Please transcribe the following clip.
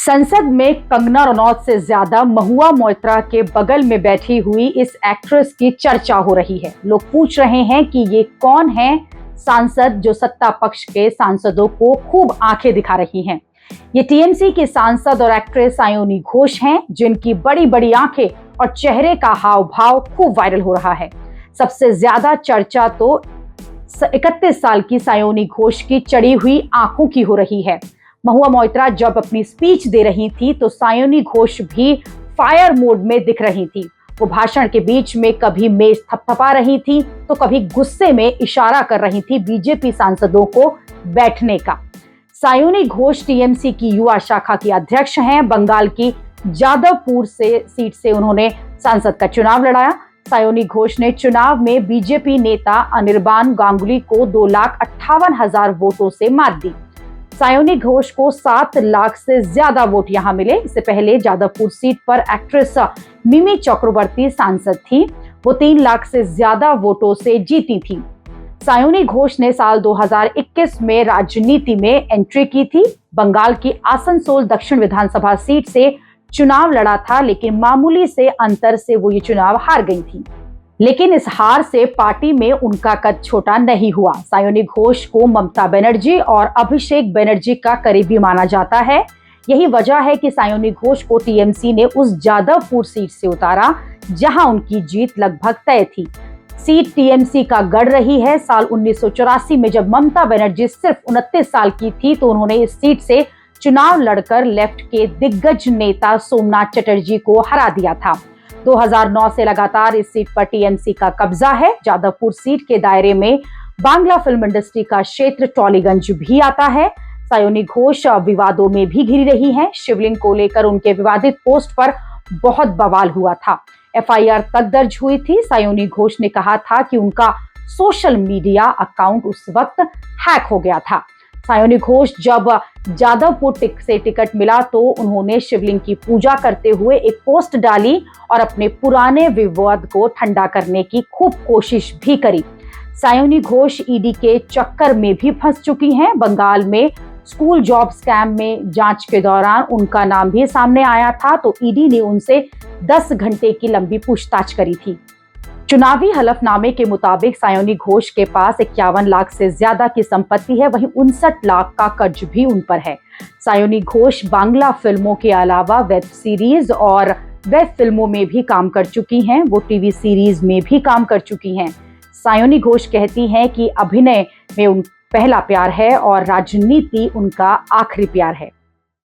संसद में कंगना रनौत से ज्यादा महुआ मोइत्रा के बगल में बैठी हुई इस एक्ट्रेस की चर्चा हो रही है। लोग पूछ रहे हैं कि ये कौन है सांसद जो सत्ता पक्ष के सांसदों को खूब आंखें दिखा रही हैं। ये टीएमसी की सांसद और एक्ट्रेस सायोनी घोष हैं, जिनकी बड़ी बड़ी आंखें और चेहरे का हाव भाव खूब वायरल हो रहा है। सबसे ज्यादा चर्चा तो 31 साल की सायोनी घोष की चढ़ी हुई आंखों की हो रही है। महुआ मोइत्रा जब अपनी स्पीच दे रही थी तो सायोनी घोष भी फायर मोड में दिख रही थी। वो भाषण के बीच में कभी मेज थपथपा रही थी तो कभी गुस्से में इशारा कर रही थी बीजेपी सांसदों को बैठने का। सायोनी घोष टीएमसी की युवा शाखा की अध्यक्ष हैं। बंगाल की जादवपुर से सीट से उन्होंने सांसद का चुनाव लड़ाया। सायोनी घोष ने चुनाव में बीजेपी नेता अनिर्बान गांगुली को 2,58,000 वोटों से मात दी। सायोनी घोष को 7 लाख से ज्यादा वोट यहां मिले। इससे पहले जादवपुर सीट पर एक्ट्रेस मिमी चक्रवर्ती सांसद थी। वो 3 लाख से ज्यादा वोटों से जीती थी। सायोनी घोष ने साल 2021 में राजनीति में एंट्री की थी। बंगाल की आसनसोल दक्षिण विधानसभा सीट से चुनाव लड़ा था, लेकिन मामूली से अंतर से वो ये चुनाव हार गई थी। लेकिन इस हार से पार्टी में उनका कद छोटा नहीं हुआ। सायोनी घोष को ममता बनर्जी और अभिषेक बनर्जी का करीबी माना जाता है। यही वजह है कि सायोनी घोष को टीएमसी ने उस जादवपुर सीट से उतारा जहां उनकी जीत लगभग तय थी। सीट टीएमसी का गढ़ रही है। साल 1984 में जब ममता बनर्जी सिर्फ 29 साल की थी तो उन्होंने इस सीट से चुनाव लड़कर लेफ्ट के दिग्गज नेता सोमनाथ चटर्जी को हरा दिया था। 2009 से लगातार इस सीट पर टीएमसी का कब्जा है। जादवपुर सीट के दायरे में बांग्ला फिल्म इंडस्ट्री का क्षेत्र टॉलीगंज भी आता है। सायोनी घोष विवादों में भी घिरी रही हैं। शिवलिंग को लेकर उनके विवादित पोस्ट पर बहुत बवाल हुआ था। एफआईआर तक दर्ज हुई थी। सायोनी घोष ने कहा था कि उनका सोशल मीडिया अकाउंट उस वक्त हैक हो गया था। सायोनी घोष जब जादवपुर से टिकट मिला तो उन्होंने शिवलिंग की पूजा करते हुए एक पोस्ट डाली और अपने पुराने विवाद को ठंडा करने की खूब कोशिश भी करी। सायोनी घोष ईडी के चक्कर में भी फंस चुकी हैं। बंगाल में स्कूल जॉब स्कैम में जांच के दौरान उनका नाम भी सामने आया था तो ईडी ने उनसे 10 घंटे की लंबी पूछताछ करी थी। चुनावी हलफनामे के मुताबिक सायोनी घोष के पास 51 लाख से ज्यादा की संपत्ति है। वहीं 59 लाख का कर्ज भी उन पर है। सायोनी घोष बांग्ला फिल्मों के अलावा वेब सीरीज और वेब फिल्मों में भी काम कर चुकी हैं। वो टीवी सीरीज में भी काम कर चुकी हैं। सायोनी घोष कहती हैं कि अभिनय में उन पहला प्यार है और राजनीति उनका आखिरी प्यार है।